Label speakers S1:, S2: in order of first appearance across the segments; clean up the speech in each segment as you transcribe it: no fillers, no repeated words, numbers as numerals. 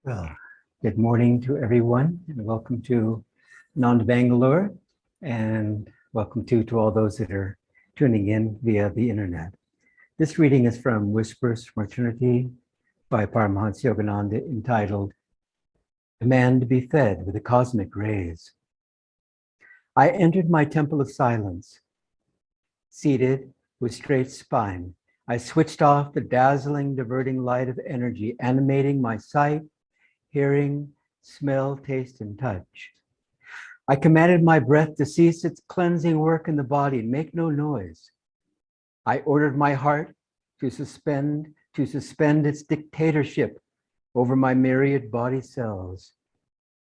S1: Well, good morning to everyone, and welcome to Ananda Bangalore, and welcome to all those that are tuning in via the internet. This reading is from Whispers from Eternity by Paramahansa Yogananda, entitled "Demand to be Fed with the Cosmic Rays." I entered my temple of silence. Seated with straight spine, I switched off the dazzling, diverting light of energy, animating my sight, hearing, smell, taste, and touch. I commanded my breath to cease its cleansing work in the body and make no noise. I ordered my heart to suspend its dictatorship over my myriad body cells,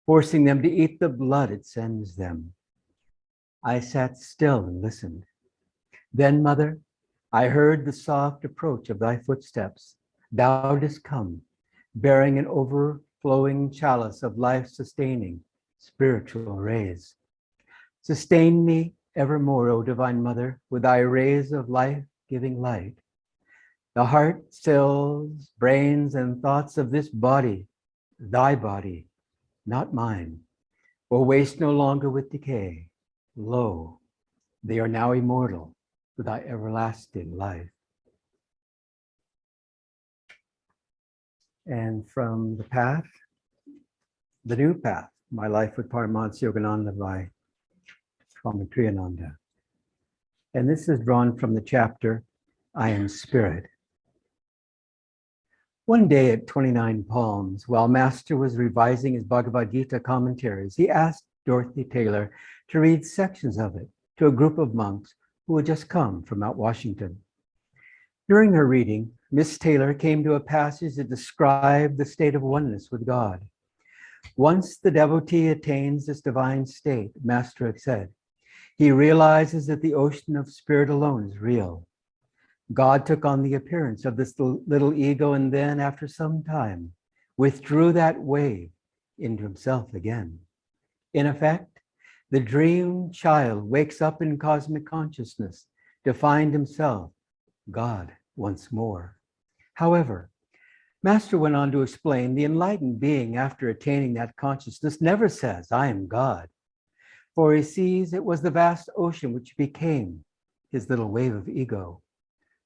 S1: forcing them to eat the blood it sends them. I sat still and listened. Then, Mother, I heard the soft approach of thy footsteps. Thou didst come, bearing an overflowing chalice of life-sustaining spiritual rays. Sustain me evermore, O Divine Mother, with thy rays of life-giving light. The heart, cells, brains, and thoughts of this body, thy body, not mine, will waste no longer with decay. Lo, they are now immortal with thy everlasting life. And from the path, the new path, My Life with Paramahansa Yogananda by Swami Triyananda. And this is drawn from the chapter, I Am Spirit. One day at 29 Palms, while Master was revising his Bhagavad Gita commentaries, he asked Dorothy Taylor to read sections of it to a group of monks who had just come from Mount Washington. During her reading, Miss Taylor came to a passage that described the state of oneness with God. Once the devotee attains this divine state, Master had said, he realizes that the ocean of spirit alone is real. God took on the appearance of this little ego and then, after some time, withdrew that wave into himself again. In effect, the dream child wakes up in cosmic consciousness to find himself God once more. However, Master went on to explain the enlightened being, after attaining that consciousness, never says, I am God, for he sees it was the vast ocean which became his little wave of ego.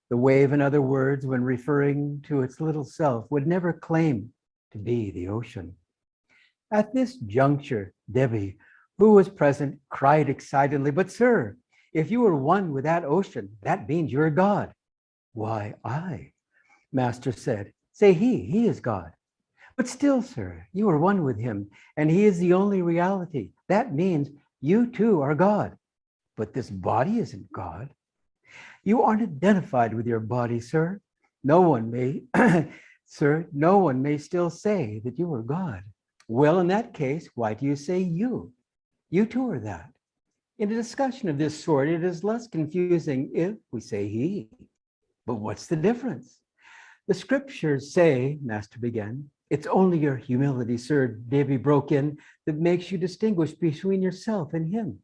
S1: The wave, in other words, when referring to its little self, would never claim to be the ocean. At this juncture, Devi, who was present, cried excitedly, but sir, if you are one with that ocean, that means you're God. Why, I, Master said, say he is God. But still, sir, you are one with him, and he is the only reality. That means you too are God. But this body isn't God. You aren't identified with your body, sir. No one may, sir, no one may still say that you are God. Well, in that case, why do you say you? You too are that. In a discussion of this sort, it is less confusing if we say he. But what's the difference? The scriptures say, Master began, it's only your humility, sir, Devi broke in, that makes you distinguish between yourself and him.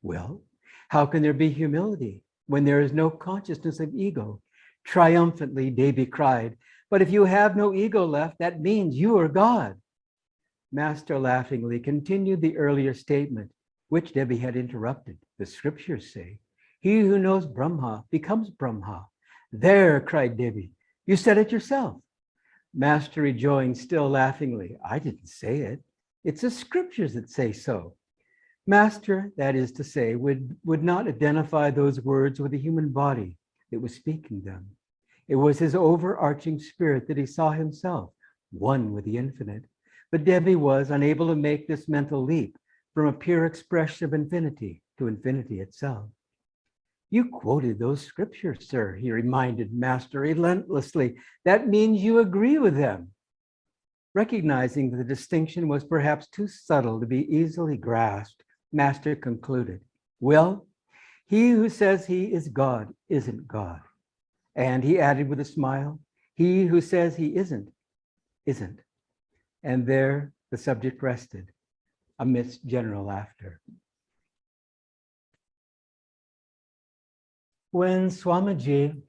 S1: Well, how can there be humility when there is no consciousness of ego? Triumphantly, Devi cried, but if you have no ego left, that means you are God. Master laughingly continued the earlier statement, which Devi had interrupted. The scriptures say, he who knows Brahma becomes Brahma. There, cried Devi, you said it yourself. Master rejoined, still laughingly, I didn't say it. It's the scriptures that say so. Master, that is to say, would not identify those words with the human body that was speaking them. It was his overarching spirit that he saw himself, one with the infinite. But Devi was unable to make this mental leap from a pure expression of infinity to infinity itself. You quoted those scriptures, sir, he reminded Master relentlessly. That means you agree with them. Recognizing that the distinction was perhaps too subtle to be easily grasped, Master concluded, well, he who says he is God isn't God. And he added with a smile, he who says he isn't. And there the subject rested, amidst general laughter. When Swamiji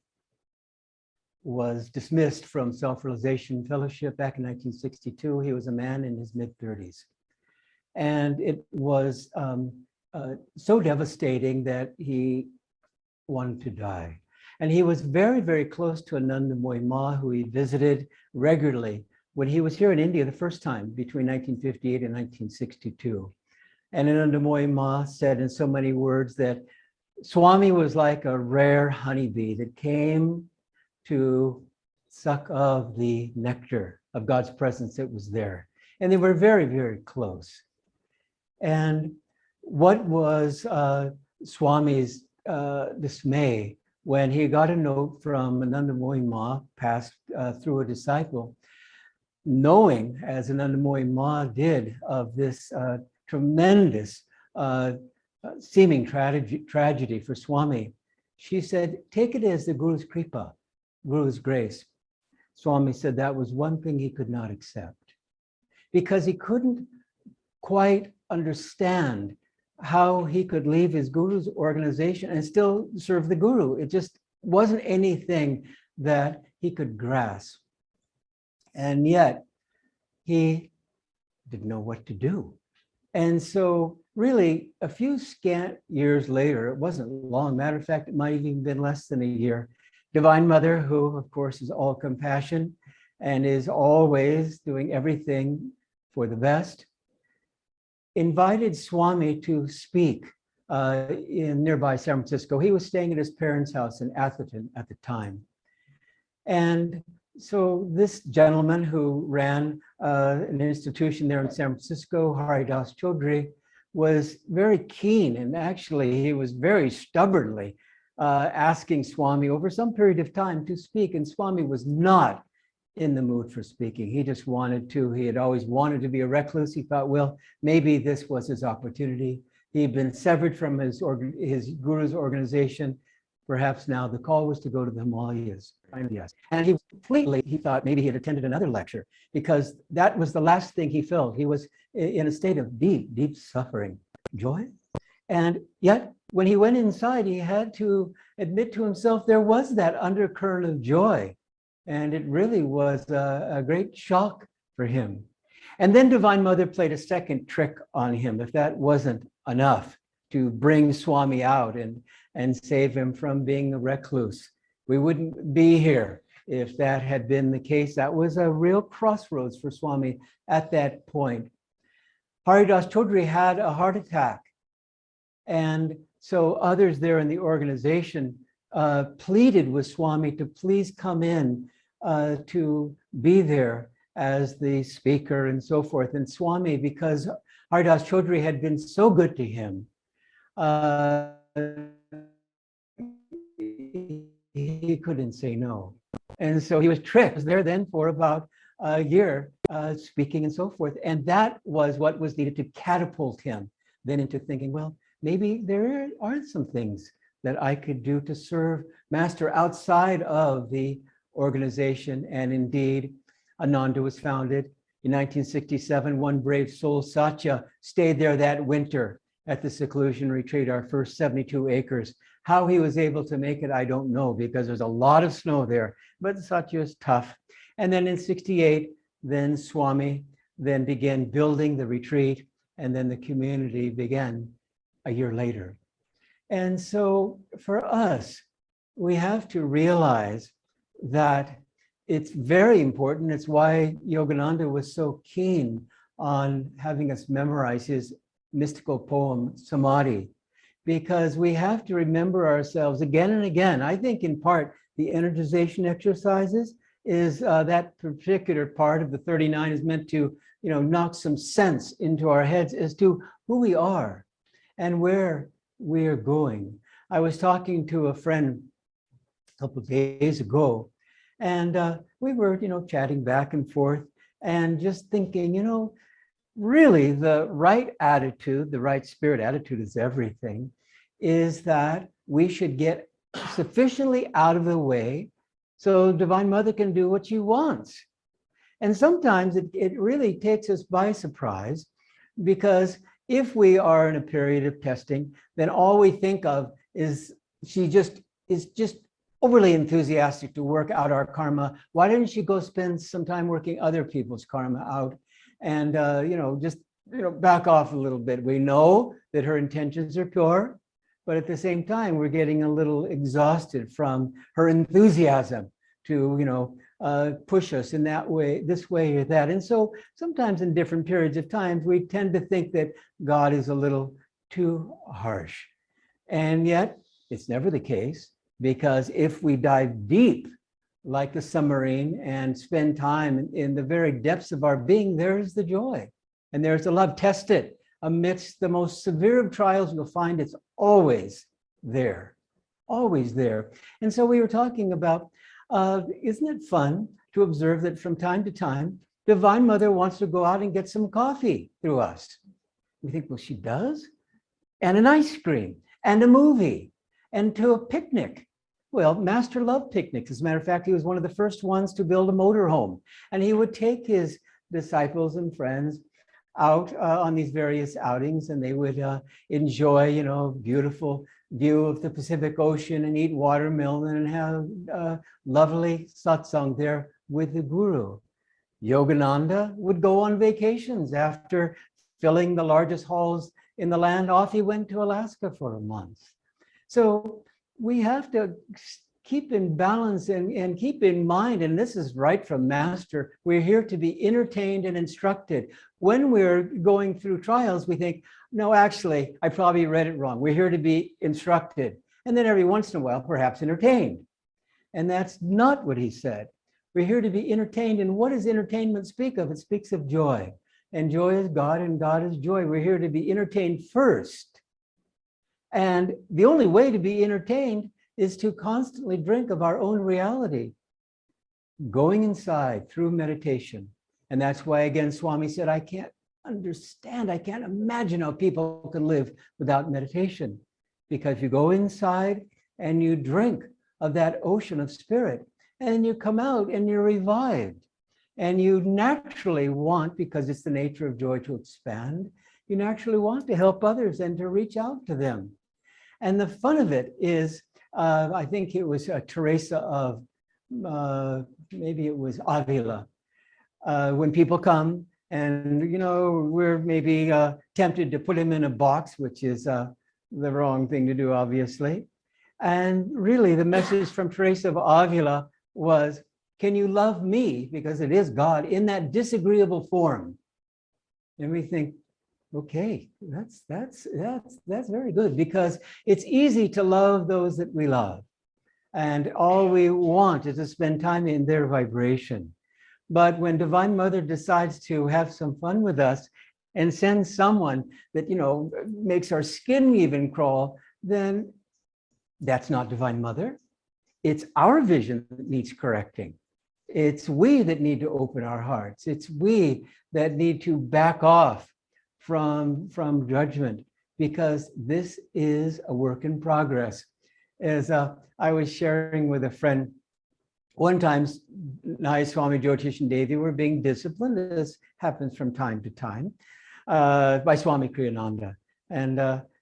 S1: was dismissed from Self-Realization Fellowship back in 1962. He was a man in his mid-30s. And it was so devastating that he wanted to die. And he was very, very close to Ananda Ma, who he visited regularly when he was here in India the first time between 1958 and 1962. And Ananda Ma said in so many words that Swami was like a rare honeybee that came to suck of the nectar of God's presence that was there. And they were very, very close. And what was Swami's dismay when he got a note from Ananda Ma passed through a disciple, knowing, as Ananda Ma did, of this tremendous seeming tragedy for Swami, she said, take it as the Guru's kripa, Guru's grace. Swami said that was one thing he could not accept because he couldn't quite understand how he could leave his Guru's organization and still serve the Guru. It just wasn't anything that he could grasp. And yet he didn't know what to do. And so really a few scant years later, it wasn't long, matter of fact, it might have even been less than a year, Divine Mother, who of course is all compassion and is always doing everything for the best, invited Swami to speak in nearby San Francisco. He was staying at his parents' house in Atherton at the time. And so this gentleman who ran an institution there in San Francisco, Haridas Chaudhry, was very keen, and actually he was very stubbornly asking Swami over some period of time to speak, and Swami was not in the mood for speaking. He just wanted to. He had always wanted to be a recluse. He thought, well, maybe this was his opportunity. He'd been severed from his Guru's organization. Perhaps now the call was to go to the Himalayas. And he thought maybe he had attended another lecture because that was the last thing he felt. He was in a state of deep, deep suffering, joy. And yet when he went inside, he had to admit to himself there was that undercurrent of joy. And it really was a great shock for him. And then Divine Mother played a second trick on him, if that wasn't enough to bring Swami out and save him from being a recluse. We wouldn't be here if that had been the case. That was a real crossroads for Swami at that point. Haridas Chaudhry had a heart attack. And so others there in the organization pleaded with Swami to please come in to be there as the speaker and so forth. And Swami, because Haridas Chaudhry had been so good to him, he couldn't say no. And so he was tricked. He was there then for about a year speaking and so forth. And that was what was needed to catapult him then into thinking, well, maybe there are some things that I could do to serve Master outside of the organization. And indeed, Ananda was founded in 1967. One brave soul, Satya, stayed there that winter at the seclusion retreat, our first 72 acres. How he was able to make it, I don't know, because there's a lot of snow there, but Satya is tough. And then in 68, then Swami then began building the retreat, and then the community began a year later. And so for us, we have to realize that it's very important. It's why Yogananda was so keen on having us memorize his mystical poem, Samadhi, because we have to remember ourselves again and again. I think in part, the energization exercises is that particular part of the 39 is meant to, knock some sense into our heads as to who we are and where we are going. I was talking to a friend a couple of days ago, and we were, chatting back and forth and just thinking, really the right attitude, the right spirit attitude is everything, is that we should get sufficiently out of the way so Divine Mother can do what she wants. And sometimes it really takes us by surprise, because if we are in a period of testing, then all we think of is she is just overly enthusiastic to work out our karma. Why didn't you go spend some time working other people's karma out and, just, back off a little bit. We know that her intentions are pure, but at the same time, we're getting a little exhausted from her enthusiasm to, push us in that way, this way or that. And so sometimes in different periods of time, we tend to think that God is a little too harsh. And yet it's never the case, because if we dive deep like the submarine and spend time in the very depths of our being, there's the joy and there's the love. Test it amidst the most severe of trials. You'll find it's always there, always there. And so we were talking about, isn't it fun to observe that from time to time, Divine Mother wants to go out and get some coffee through us. We think, well, she does? And an ice cream and a movie and to a picnic. Well, Master loved picnics. As a matter of fact, he was one of the first ones to build a motorhome. And he would take his disciples and friends out on these various outings, and they would enjoy, beautiful view of the Pacific Ocean and eat watermelon and have lovely satsang there with the guru. Yogananda would go on vacations after filling the largest halls in the land. Off he went to Alaska for a month. So we have to keep in balance and keep in mind, and this is right from Master, we're here to be entertained and instructed. When we're going through trials, we think, no, actually, I probably read it wrong. We're here to be instructed. And then every once in a while, perhaps entertained. And that's not what he said. We're here to be entertained. And what does entertainment speak of? It speaks of joy. And joy is God, and God is joy. We're here to be entertained first. And the only way to be entertained is to constantly drink of our own reality, going inside through meditation. And that's why, again, Swami said, I can't understand, I can't imagine how people can live without meditation. Because you go inside and you drink of that ocean of spirit, and you come out and you're revived. And you naturally want, because it's the nature of joy to expand, you naturally want to help others and to reach out to them. And the fun of it is, I think it was Teresa of, maybe it was Avila, when people come and, we're maybe tempted to put him in a box, which is the wrong thing to do, obviously. And really the message from Teresa of Avila was, can you love me, because it is God, in that disagreeable form? And we think, okay, that's very good, because it's easy to love those that we love. And all we want is to spend time in their vibration. But when Divine Mother decides to have some fun with us and send someone that, makes our skin even crawl, then that's not Divine Mother. It's our vision that needs correcting. It's we that need to open our hearts. It's we that need to back off from judgment, because this is a work in progress. As I was sharing with a friend, one time Nayaswami, Jyotish, and Devi were being disciplined, as happens from time to time, by Swami Kriyananda. And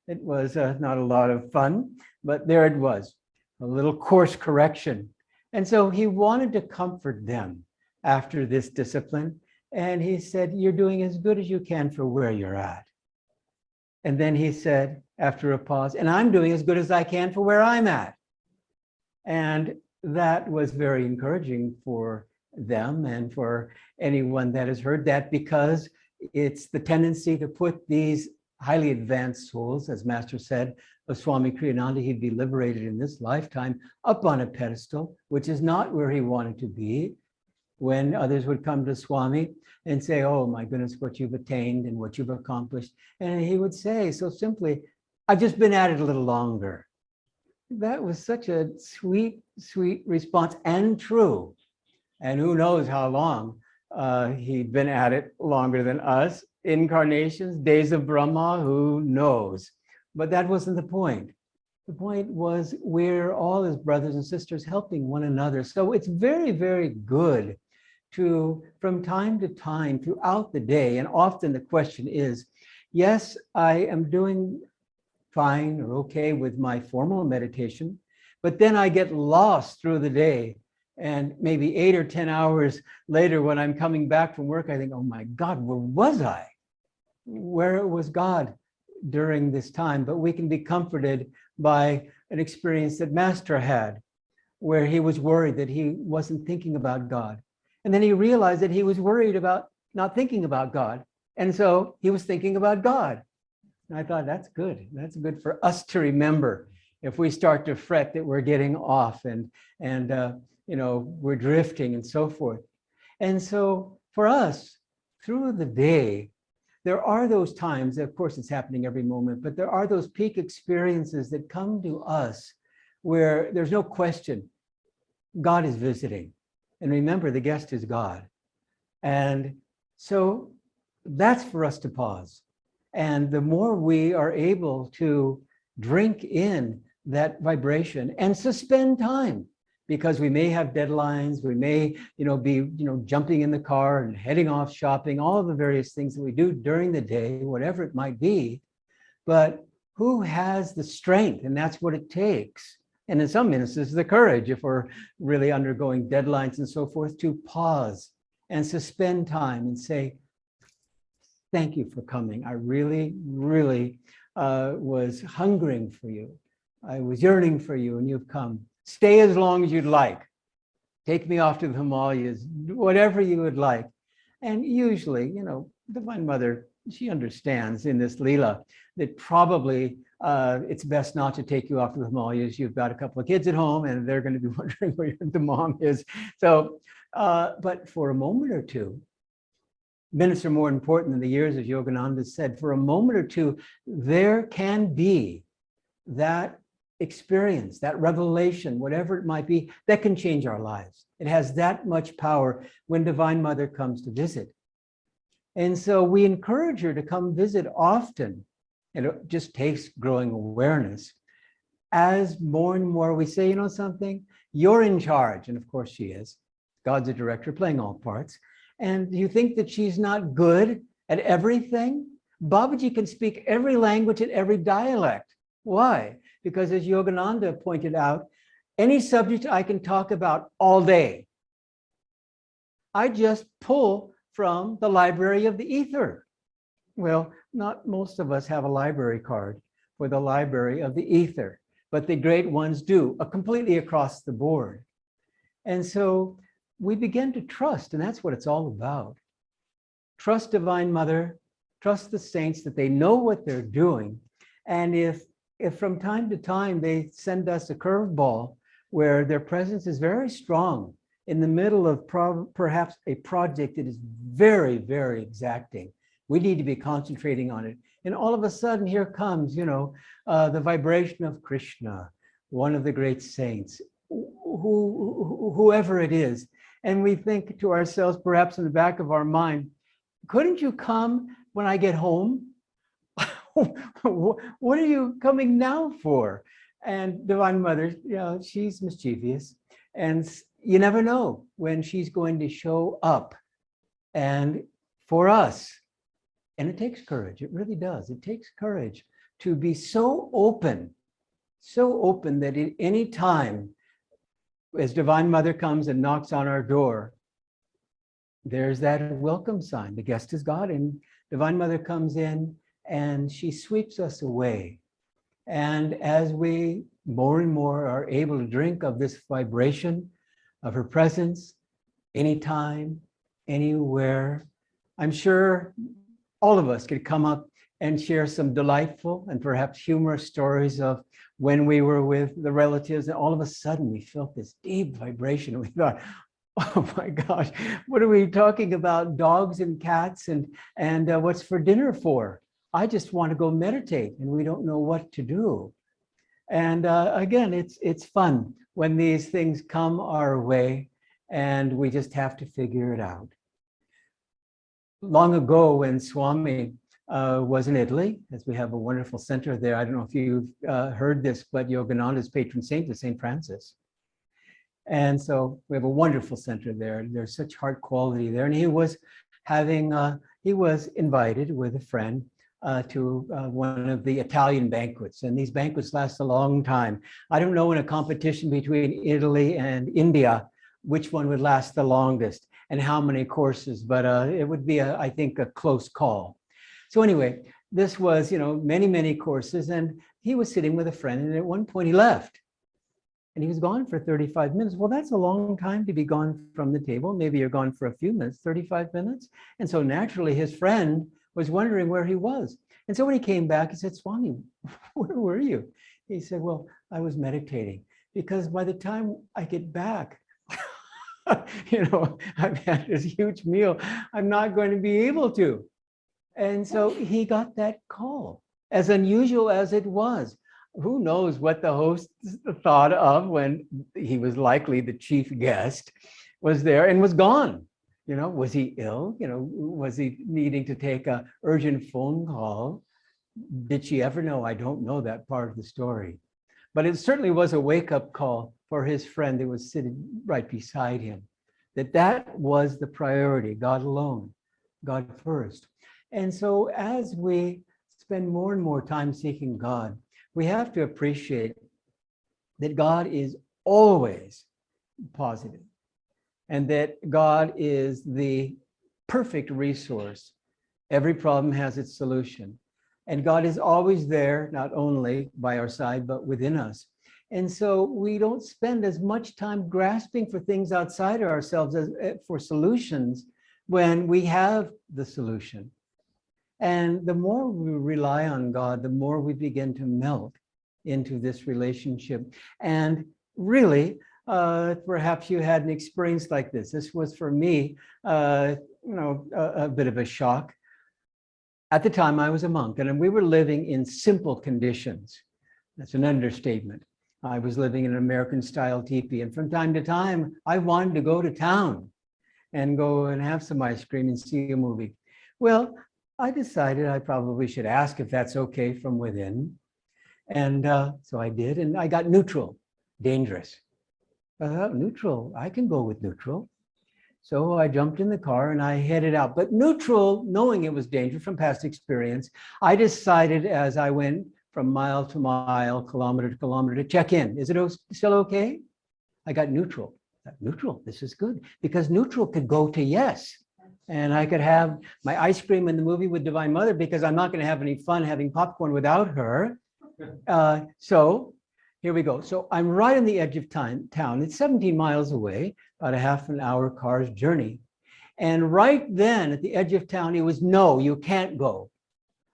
S1: it was not a lot of fun, but there it was, a little course correction. And so he wanted to comfort them after this discipline. And he said, you're doing as good as you can for where you're at. And then he said, after a pause, and I'm doing as good as I can for where I'm at. And that was very encouraging for them and for anyone that has heard that, because it's the tendency to put these highly advanced souls, as Master said, of Swami Kriyananda, he'd be liberated in this lifetime, up on a pedestal, which is not where he wanted to be. When others would come to Swami and say, oh my goodness, what you've attained and what you've accomplished. And he would say so simply, I've just been at it a little longer. That was such a sweet, sweet response, and true. And who knows how long he'd been at it longer than us. Incarnations, days of Brahma, who knows? But that wasn't the point. The point was we're all as brothers and sisters helping one another. So it's very, very good to, from time to time throughout the day, and often the question is, yes, I am doing fine or okay with my formal meditation, But then I get lost through the day. And maybe 8 or 10 hours later, when I'm coming back from work, I think, oh my God, where was I? Where was God during this time? But we can be comforted by an experience that Master had, where he was worried that he wasn't thinking about God. And then he realized that he was worried about not thinking about God. And so he was thinking about God. And I thought, that's good. That's good for us to remember if we start to fret that we're getting off and we're drifting and so forth. And so for us, through the day, there are those times, of course it's happening every moment, but there are those peak experiences that come to us where there's no question, God is visiting. And remember, the guest is God. And so that's for us to pause. And the more we are able to drink in that vibration and suspend time, because we may have deadlines, we may be jumping in the car and heading off shopping, all of the various things that we do during the day, whatever it might be. But who has the strength? And that's what it takes. And in some instances, the courage, if we're really undergoing deadlines and so forth, to pause and suspend time and say, thank you for coming. I really, really was hungering for you. I was yearning for you, and you've come. Stay as long as you'd like. Take me off to the Himalayas, whatever you would like. And usually, Divine Mother, she understands in this Leela that probably it's best not to take you off to the Himalayas. You've got a couple of kids at home and they're going to be wondering where the mom is. So, but for a moment or two, minutes are more important than the years, as Yogananda said. For a moment or two, there can be that experience, that revelation, whatever it might be, that can change our lives. It has that much power when Divine Mother comes to visit. And so we encourage her to come visit often. And it just takes growing awareness. As more and more we say, something, you're in charge. And of course she is. God's a director playing all parts. And you think that she's not good at everything? Babaji can speak every language and every dialect. Why? Because as Yogananda pointed out, any subject I can talk about all day. I just pull from the library of the ether. Well, not most of us have a library card for the library of the ether, but the great ones do, completely across the board. And so we begin to trust, and that's what it's all about. Trust Divine Mother, trust the saints that they know what they're doing. And if from time to time they send us a curveball where their presence is very strong in the middle of perhaps a project that is very, very exacting, we need to be concentrating on it. And all of a sudden, here comes, the vibration of Krishna, one of the great saints, whoever it is. And we think to ourselves, perhaps in the back of our mind, couldn't you come when I get home? What are you coming now for? And Divine Mother, she's mischievous. And you never know when she's going to show up. And for us, and it takes courage, it really does. It takes courage to be so open that at any time, as Divine Mother comes and knocks on our door, there's that welcome sign. The guest is God, and Divine Mother comes in and she sweeps us away. And as we more and more are able to drink of this vibration of her presence, anytime, anywhere, I'm sure all of us could come up and share some delightful and perhaps humorous stories of when we were with the relatives, and all of a sudden we felt this deep vibration. We thought, oh my gosh, what are we talking about? Dogs and cats and what's for dinner for? I just want to go meditate, and we don't know what to do. And again, it's fun when these things come our way, and we just have to figure it out. Long ago, when Swami was in Italy, as we have a wonderful center there. I don't know if you've heard this, but Yogananda's patron saint is St. Francis. And so we have a wonderful center there. There's such heart quality there. And he was invited with a friend to one of the Italian banquets. And these banquets last a long time. I don't know in a competition between Italy and India, which one would last the longest and how many courses, but it would be, I think, a close call. So anyway, this was, many, many courses, and he was sitting with a friend, and at one point he left. And he was gone for 35 minutes. Well, that's a long time to be gone from the table. Maybe you're gone for a few minutes, 35 minutes. And so naturally, his friend was wondering where he was. And so when he came back, he said, Swami, where were you? He said, well, I was meditating, because by the time I get back, I've had this huge meal. I'm not going to be able to. And so he got that call, as unusual as it was. Who knows what the host thought of when he was likely the chief guest, was there and was gone. Was he ill? Was he needing to take an urgent phone call? Did she ever know? I don't know that part of the story. But it certainly was a wake-up call for his friend who was sitting right beside him, that was the priority, God alone, God first. And so as we spend more and more time seeking God, we have to appreciate that God is always positive, and that God is the perfect resource. Every problem has its solution. And God is always there, not only by our side, but within us. And so we don't spend as much time grasping for things outside of ourselves as for solutions when we have the solution. And the more we rely on God, the more we begin to melt into this relationship. And really, perhaps you had an experience like this. This was for me, a bit of a shock. At the time, I was a monk, and we were living in simple conditions. That's an understatement. I was living in an American-style teepee, and from time to time, I wanted to go to town and go and have some ice cream and see a movie. Well, I decided I probably should ask if that's okay from within. And so I did, and I got neutral, dangerous. I thought, neutral, I can go with neutral. So I jumped in the car and I headed out. But neutral, knowing it was dangerous from past experience, I decided as I went from mile to mile, kilometer to kilometer, to check in. Is it still okay? I got neutral. Neutral, this is good, because neutral could go to yes. And I could have my ice cream in the movie with Divine Mother, because I'm not going to have any fun having popcorn without her. So here we go. So I'm right on the edge of town. It's 17 miles away, about a half an hour car's journey. And right then at the edge of town, it was, no, you can't go.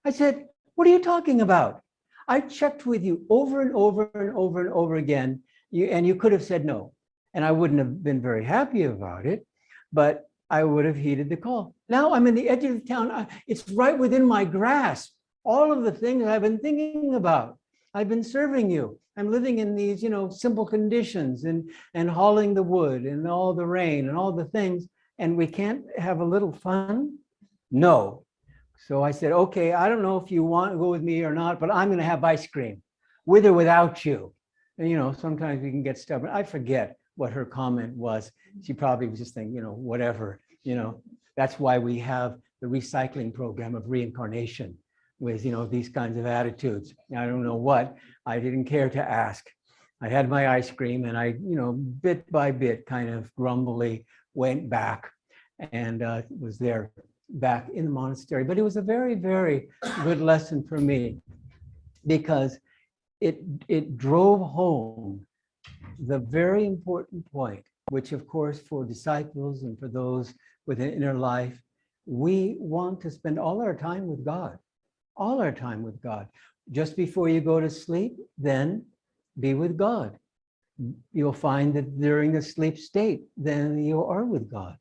S1: I said, what are you talking about? I checked with you over and over and over and over again, and you could have said no. And I wouldn't have been very happy about it, but I would have heeded the call. Now I'm in the edge of town. It's right within my grasp. All of the things I've been thinking about. I've been serving you. I'm living in these, simple conditions and hauling the wood and all the rain and all the things. And we can't have a little fun? No. So I said, okay, I don't know if you want to go with me or not, but I'm going to have ice cream with or without you. And, sometimes we can get stubborn. I forget what her comment was. She probably was just thinking, whatever, that's why we have the recycling program of reincarnation with, these kinds of attitudes. I don't know what, I didn't care to ask. I had my ice cream and I, bit by bit, kind of grumbly went back and was there back in the monastery. But it was a very, very good lesson for me, because it drove home the very important point, which of course for disciples and for those with an inner life, we want to spend all our time with God, all our time with God. Just before you go to sleep, then be with God. You'll find that during the sleep state, then you are with God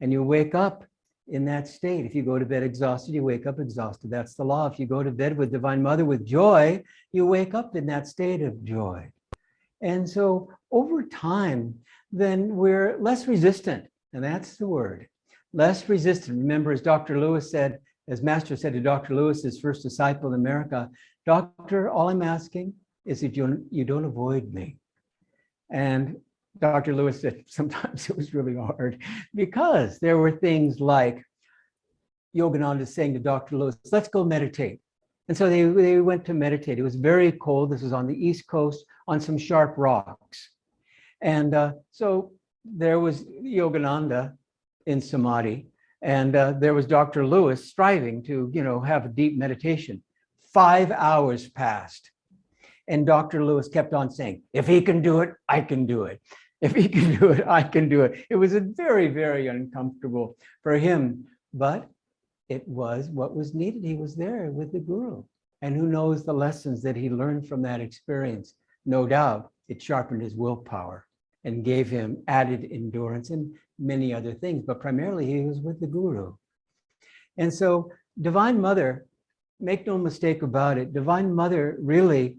S1: and you wake up in that state. If you go to bed exhausted, you wake up exhausted. That's the law. If you go to bed with Divine Mother with joy, you wake up in that state of joy. And so over time, then we're less resistant. And that's the word, less resistant. Remember, as Dr. Lewis said, as Master said to Dr. Lewis, his first disciple in America, Doctor, all I'm asking is that you don't avoid me. And Dr. Lewis said sometimes it was really hard, because there were things like Yogananda saying to Dr. Lewis, let's go meditate. And so they went to meditate. It was very cold. This was on the East Coast on some sharp rocks. And so there was Yogananda in Samadhi, and there was Dr. Lewis striving to, have a deep meditation. 5 hours passed. And Dr. Lewis kept on saying, if he can do it, I can do it. If he can do it, I can do it. It was very, very uncomfortable for him, but it was what was needed. He was there with the guru. And who knows the lessons that he learned from that experience? No doubt it sharpened his willpower and gave him added endurance and many other things, but primarily he was with the guru. And so Divine Mother, make no mistake about it, Divine Mother really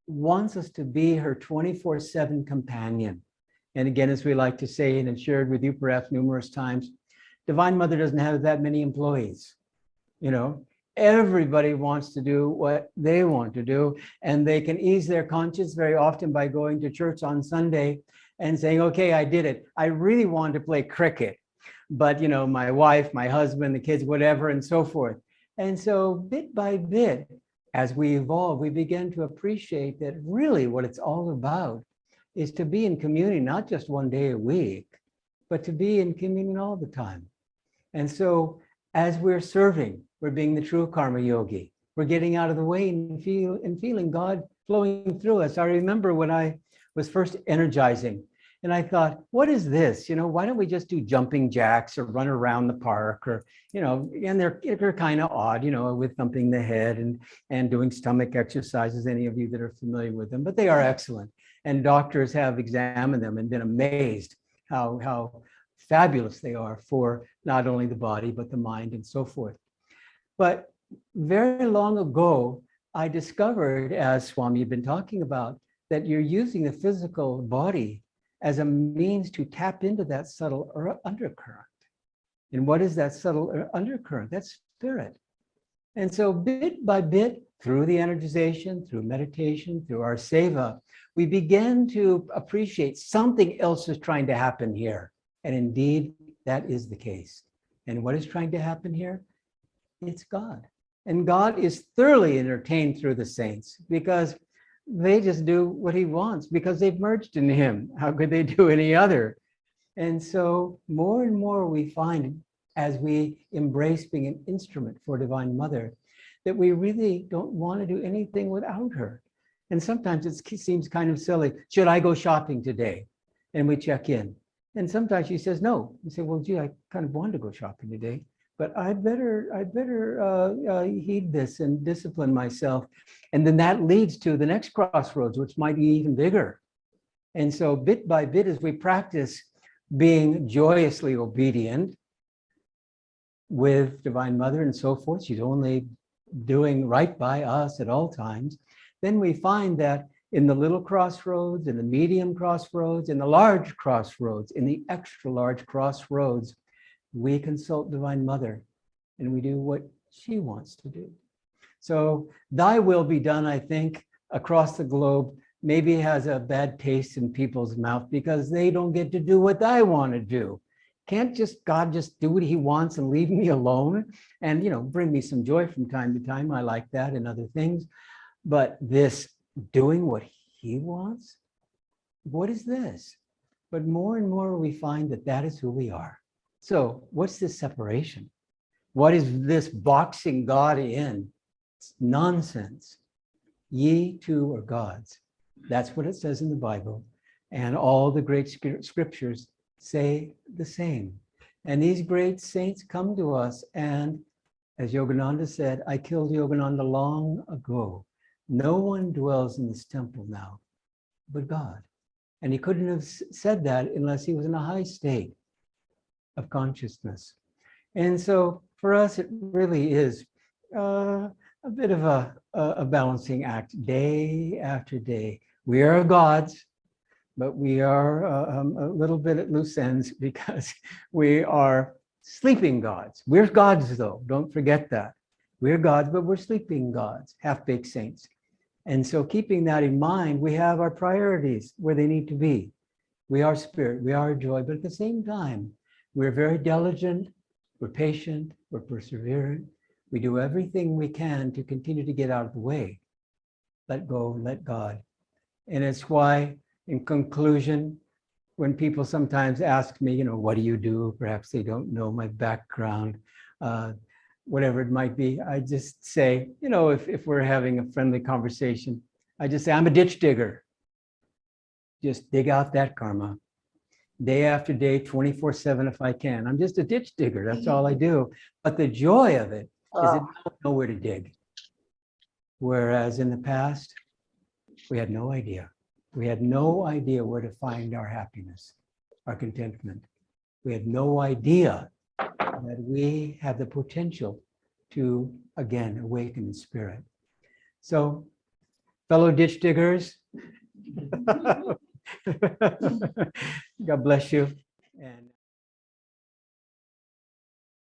S1: wants us to be her 24/7 companion. And again, as we like to say, and shared with you perhaps numerous times, Divine Mother doesn't have that many employees. Everybody wants to do what they want to do, and they can ease their conscience very often by going to church on Sunday and saying, okay, I did it. I really wanted to play cricket, but my wife, my husband, the kids, whatever, and so forth. And so bit by bit, as we evolve, we begin to appreciate that really what it's all about is to be in communion, not just one day a week, but to be in communion all the time. And so as we're serving, we're being the true karma yogi. We're getting out of the way and feeling God flowing through us. I remember when I was first energizing, and I thought, what is this? Why don't we just do jumping jacks or run around the park, or, and they're kind of odd, with thumping the head and doing stomach exercises, any of you that are familiar with them, but they are excellent. And doctors have examined them and been amazed how fabulous they are for not only the body, but the mind and so forth. But very long ago, I discovered, as Swami had been talking about, that you're using the physical body as a means to tap into that subtle undercurrent. And what is that subtle undercurrent? That's spirit. And so bit by bit, through the energization, through meditation, through our seva, we begin to appreciate something else is trying to happen here. And indeed, that is the case. And what is trying to happen here? It's God. And God is thoroughly entertained through the saints because they just do what he wants because they've merged in him. How could they do any other? And so more and more we find, as we embrace being an instrument for Divine Mother, that we really don't want to do anything without her. And sometimes it seems kind of silly. Should I go shopping today? And we check in. And sometimes she says, no. You say, well, gee, I kind of want to go shopping today, but I'd better heed this and discipline myself. And then that leads to the next crossroads, which might be even bigger. And so bit by bit, as we practice being joyously obedient with Divine Mother and so forth, she's only doing right by us at all times, then we find that in the little crossroads, in the medium crossroads, in the large crossroads, in the extra large crossroads, we consult Divine Mother and we do what she wants to do. So thy will be done, I think, across the globe, maybe has a bad taste in people's mouth because they don't get to do what I want to do. Can't God just do what he wants and leave me alone and, bring me some joy from time to time. I like that and other things. But this doing what he wants, what is this? But more and more we find that that is who we are. So what's this separation? What is this boxing God in? It's nonsense. Ye two are gods. That's what it says in the Bible. And all the great scriptures say the same. And these great saints come to us. And as Yogananda said, I killed Yogananda long ago. No one dwells in this temple now but God. And he couldn't have said that unless he was in a high state of consciousness. And so for us, it really is a bit of a balancing act day after day. We are gods, but we are a little bit at loose ends because we are sleeping gods. We're gods though, don't forget that. We're gods, but we're sleeping gods, half-baked saints. And so keeping that in mind, we have our priorities where they need to be. We are spirit, we are joy, but at the same time, we're very diligent, we're patient, we're perseverant, We do everything we can to continue to get out of the way. Let go, let God. And it's why, in conclusion, when people sometimes ask me, what do you do? Perhaps they don't know my background, whatever it might be. I just say, if we're having a friendly conversation, I just say, I'm a ditch digger. Just dig out that karma. Day after day, 24/7 if I can. I'm just a ditch digger. That's all I do. But the joy of it is that I don't know where to dig. Whereas in the past, we had no idea. We had no idea where to find our happiness, our contentment. We had no idea that we had the potential to, again, awaken in spirit. So, fellow ditch diggers, God bless you. And